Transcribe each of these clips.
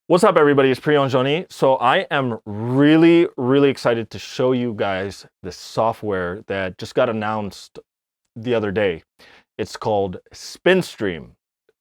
What's up, everybody? It's Priyon Joni. So I am really excited to show you guys this software that just got announced the other day. It's called Spinstream.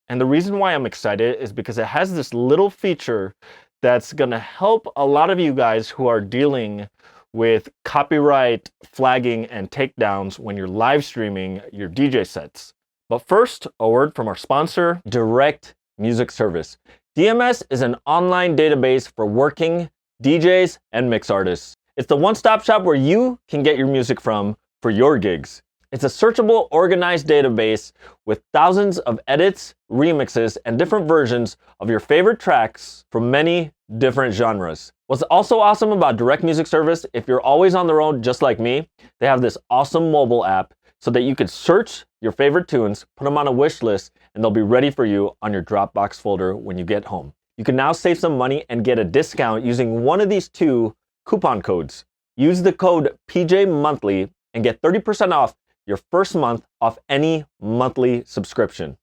And the reason why I'm excited is because it has this little feature that's going to help a lot of you guys who are dealing with copyright flagging and takedowns when you're live streaming your DJ sets. But first, a word from our sponsor, Direct Music Service. DMS is an online database for working DJs and mix artists. It's the one-stop shop where you can get your music from for your gigs. It's a searchable, organized database with thousands of edits, remixes, and different versions of your favorite tracks from many different genres. What's also awesome about Direct Music Service, if you're always on the road just like me, they have this awesome mobile app so that you could search your favorite tunes, put them on a wish list, and they'll be ready for you on your Dropbox folder when you get home. You can now save some money and get a discount using one of these two coupon codes. Use the code PJMonthly and get 30% off your first month off any monthly subscription.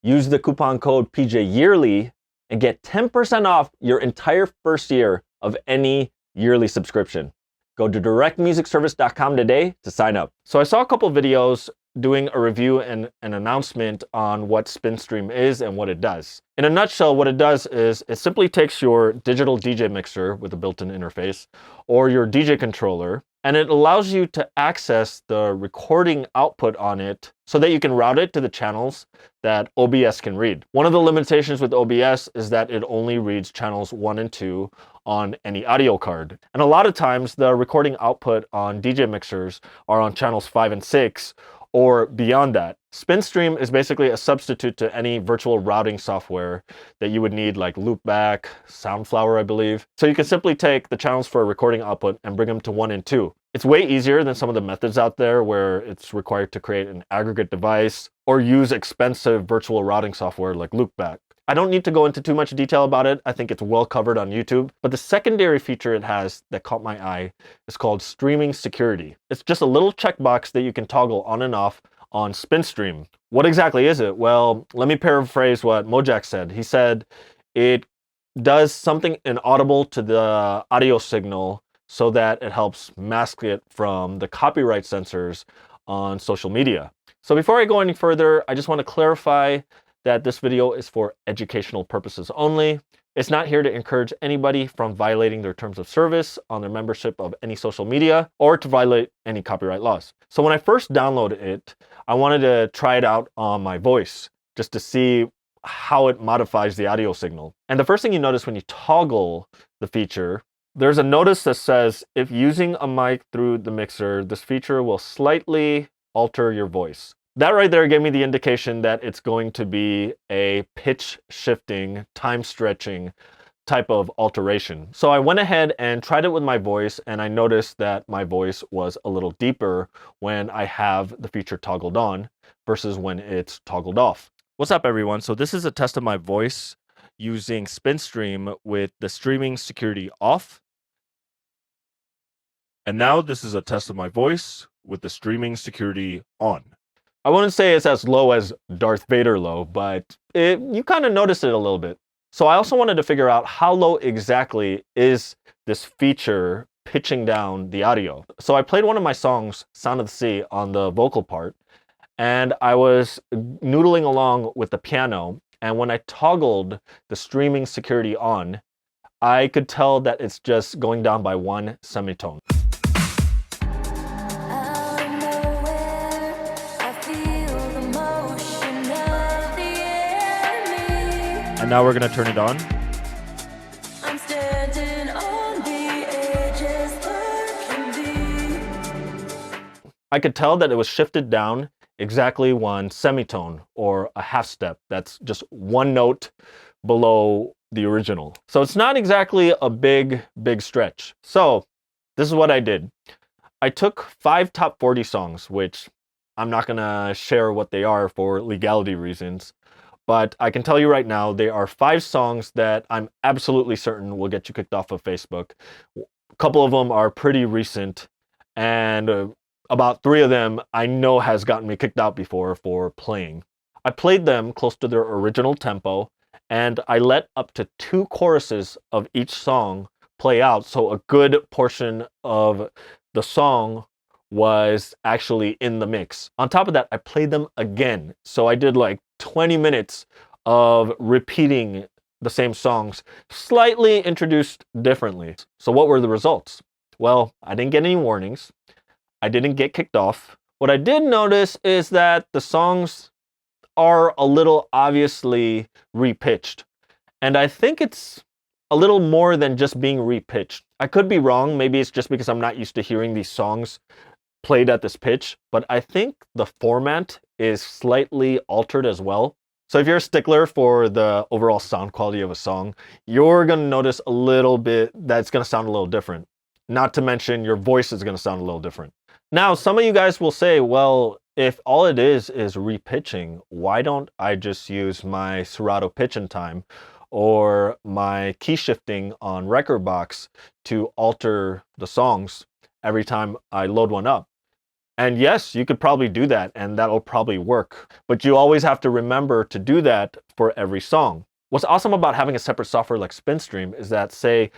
Use the coupon code PJYearly and get 10% off your entire first year of any yearly subscription. Go to directmusicservice.com today to sign up. So I saw a couple videos doing a review and an announcement on what Spinstream is and what it does. In a nutshell, what it does is it simply takes your digital DJ mixer with a built-in interface or your DJ controller, and it allows you to access the recording output on it so that you can route it to the channels that OBS can read. One of the limitations with OBS is that it only reads channels 1 and 2 on any audio card. And a lot of times the recording output on DJ mixers are on channels 5 and 6 or beyond that. Spinstream is basically a substitute to any virtual routing software that you would need, like Loopback, Soundflower, I believe. So you can simply take the channels for a recording output and bring them to 1 and 2. It's way easier than some of the methods out there where it's required to create an aggregate device or use expensive virtual routing software like Loopback. I don't need to go into too much detail about it. I think it's well covered on YouTube. But the secondary feature it has that caught my eye is called streaming security. It's just a little checkbox that you can toggle on and off on Spinstream. What exactly is it? Well, let me paraphrase what Mojack said. He said it does something inaudible to the audio signal so that it helps mask it from the copyright censors on social media. So before I go any further, I just want to clarify that this video is for educational purposes only. It's not here to encourage anybody from violating their terms of service on their membership of any social media or to violate any copyright laws. So when I first downloaded it, I wanted to try it out on my voice just to see how it modifies the audio signal. And the first thing you notice when you toggle the feature, there's a notice that says, if using a mic through the mixer, this feature will slightly alter your voice. That right there gave me the indication that it's going to be a pitch shifting, time stretching type of alteration. So I went ahead and tried it with my voice, and I noticed that my voice was a little deeper when I have the feature toggled on versus when it's toggled off. What's up, everyone? So this is a test of my voice using Spinstream with the streaming security off. And now this is a test of my voice with the streaming security on. I wouldn't say it's as low as Darth Vader low, but you kind of notice it a little bit. So I also wanted to figure out how low exactly is this feature pitching down the audio. So I played one of my songs, Sound of the Sea, on the vocal part, and I was noodling along with the piano. And when I toggled the streaming security on, I could tell that it's just going down by one semitone. And now we're going to turn it on. I'm standing on the edges, I could tell that it was shifted down exactly one semitone or a half step. That's just one note below the original. So it's not exactly a big stretch. So this is what I did. I took 5 top 40 songs, which I'm not going to share what they are for legality reasons. But I can tell you right now, they are 5 songs that I'm absolutely certain will get you kicked off of Facebook. A couple of them are pretty recent, and about 3 of them I know has gotten me kicked out before for playing. I played them close to their original tempo, and I let up to 2 choruses of each song play out. So a good portion of the song was actually in the mix. On top of that, I played them again. So I did like 20 minutes of repeating the same songs, slightly introduced differently. So what were the results? Well, I didn't get any warnings. I didn't get kicked off. What I did notice is that the songs are a little obviously repitched. And I think it's a little more than just being repitched. I could be wrong. Maybe it's just because I'm not used to hearing these songs played at this pitch, but I think the format is slightly altered as well. So if you're a stickler for the overall sound quality of a song, you're going to notice a little bit that it's going to sound a little different. Not to mention your voice is going to sound a little different. Now, some of you guys will say, well, if all it is repitching, why don't I just use my Serato pitch and time or my key shifting on Rekordbox to alter the songs every time I load one up? And yes, you could probably do that, and that'll probably work. But you always have to remember to do that for every song. What's awesome about having a separate software like Spinstream is that, say,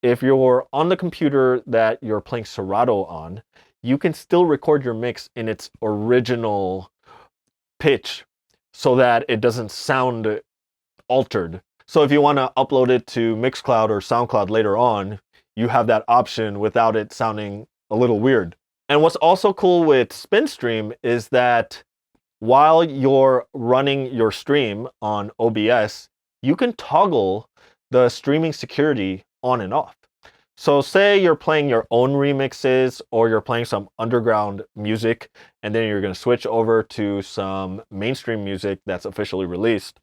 if you're on the computer that you're playing Serato on, you can still record your mix in its original pitch so that it doesn't sound altered. So if you want to upload it to Mixcloud or SoundCloud later on, you have that option without it sounding a little weird. And what's also cool with Spinstream is that while you're running your stream on OBS, you can toggle the streaming security on and off. So say you're playing your own remixes or you're playing some underground music and then you're going to switch over to some mainstream music that's officially released,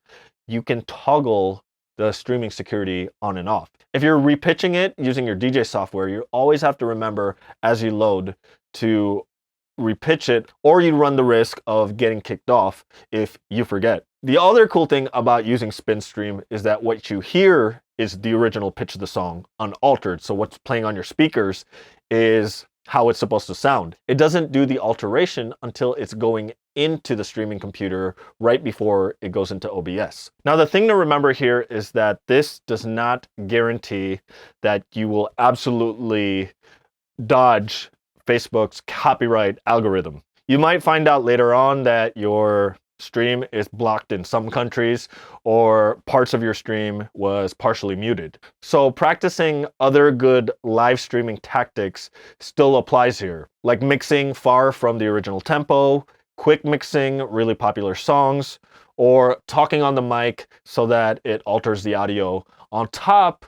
you can toggle the streaming security on and off. If you're repitching it using your DJ software, you always have to remember as you load to repitch it, or you run the risk of getting kicked off if you forget. The other cool thing about using Spinstream is that what you hear is the original pitch of the song unaltered. So what's playing on your speakers is how it's supposed to sound. It doesn't do the alteration until it's going into the streaming computer right before it goes into OBS. Now, the thing to remember here is that this does not guarantee that you will absolutely dodge Facebook's copyright algorithm. You might find out later on that your stream is blocked in some countries or parts of your stream was partially muted. So practicing other good live streaming tactics still applies here, like mixing far from the original tempo, quick mixing really popular songs, or talking on the mic so that it alters the audio on top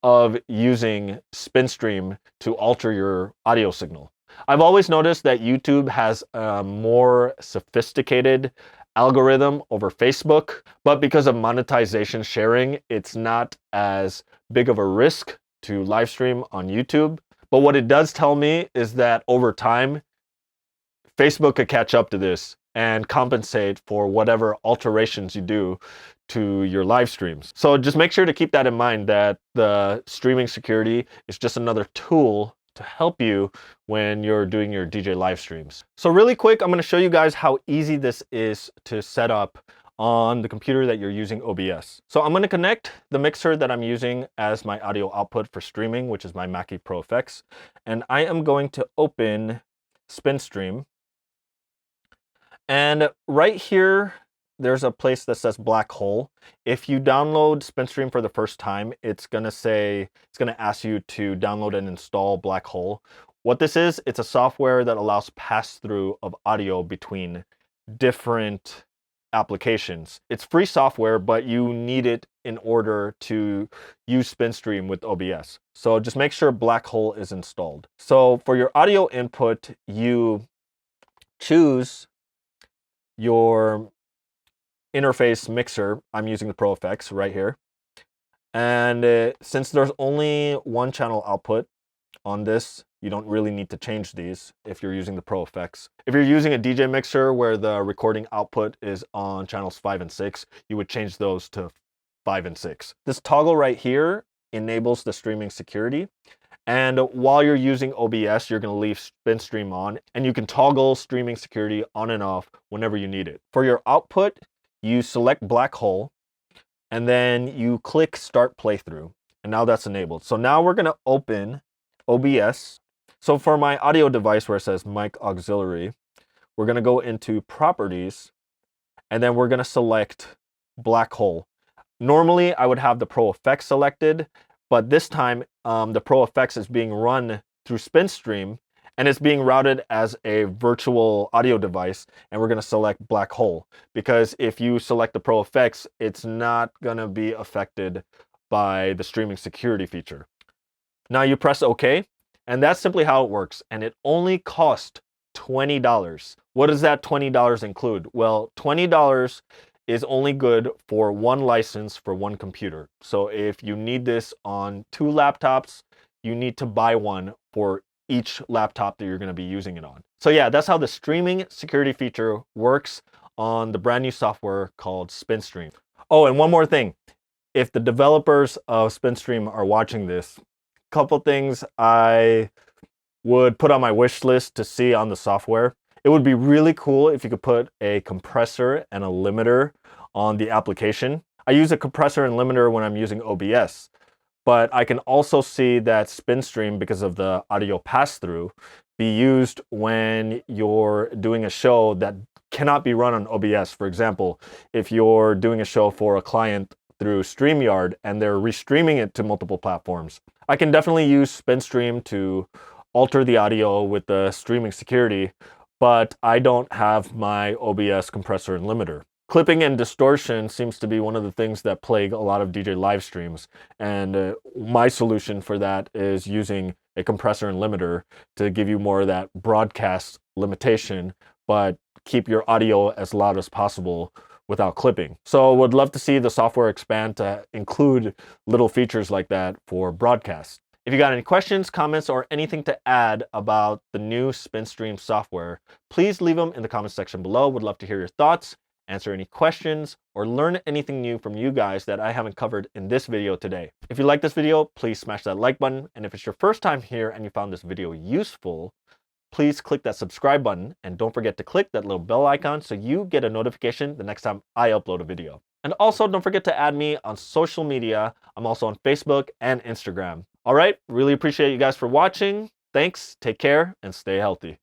of using Spinstream to alter your audio signal. I've always noticed that YouTube has a more sophisticated algorithm over Facebook, but because of monetization sharing, it's not as big of a risk to live stream on YouTube. But what it does tell me is that over time, Facebook could catch up to this and compensate for whatever alterations you do to your live streams. So just make sure to keep that in mind, that the streaming security is just another tool to help you when you're doing your DJ live streams. So really quick, I'm going to show you guys how easy this is to set up on the computer that you're using OBS. So I'm going to connect the mixer that I'm using as my audio output for streaming, which is my Mackie Pro Effects. And I am going to open Spinstream. And right here, there's a place that says black hole. If you download Spinstream for the first time, it's going to ask you to download and install black hole. What this is, it's a software that allows pass-through of audio between different applications. It's free software, but you need it in order to use Spinstream with OBS. So just make sure black hole is installed. So for your audio input, you choose your interface mixer. I'm using the Pro Effects right here. And since there's only one channel output on this, you don't really need to change these if you're using the Pro Effects. If you're using a DJ mixer where the recording output is on channels 5 and 6, you would change those to 5 and 6. This toggle right here enables the streaming security. And while you're using OBS, you're going to leave Spinstream on, and you can toggle streaming security on and off whenever you need it. For your output, you select black hole, and then you click Start Playthrough, and now that's enabled. So now we're gonna open OBS. So for my audio device where it says Mic Auxiliary, we're gonna go into Properties, and then we're gonna select Black Hole. Normally, I would have the Pro Effects selected, but this time the Pro Effects is being run through Spinstream, and it's being routed as a virtual audio device, and we're going to select Black Hole, because if you select the Pro Effects, it's not going to be affected by the streaming security feature. Now you press OK, and that's simply how it works, and it only cost $20. What does that $20 include? Well, $20 is only good for one license for one computer. So if you need this on 2 laptops, you need to buy one for each laptop that you're going to be using it on. So yeah, that's how the streaming security feature works on the brand new software called Spinstream. Oh, and one more thing. If the developers of Spinstream are watching this, a couple things I would put on my wish list to see on the software. It would be really cool if you could put a compressor and a limiter on the application. I use a compressor and limiter when I'm using OBS, but I can also see that Spinstream, because of the audio pass-through, be used when you're doing a show that cannot be run on OBS. For example, if you're doing a show for a client through StreamYard and they're restreaming it to multiple platforms, I can definitely use Spinstream to alter the audio with the streaming security, but I don't have my OBS compressor and limiter. Clipping and distortion seems to be one of the things that plague a lot of DJ live streams, and my solution for that is using a compressor and limiter to give you more of that broadcast limitation, but keep your audio as loud as possible without clipping. So would love to see the software expand to include little features like that for broadcast. If you got any questions, comments, or anything to add about the new Spinstream software, please leave them in the comment section below. Would love to hear your thoughts, answer any questions, or learn anything new from you guys that I haven't covered in this video today. If you like this video, please smash that like button. And if it's your first time here and you found this video useful, please click that subscribe button, and don't forget to click that little bell icon so you get a notification the next time I upload a video. And also don't forget to add me on social media. I'm also on Facebook and Instagram. All right, really appreciate you guys for watching. Thanks, take care, and stay healthy.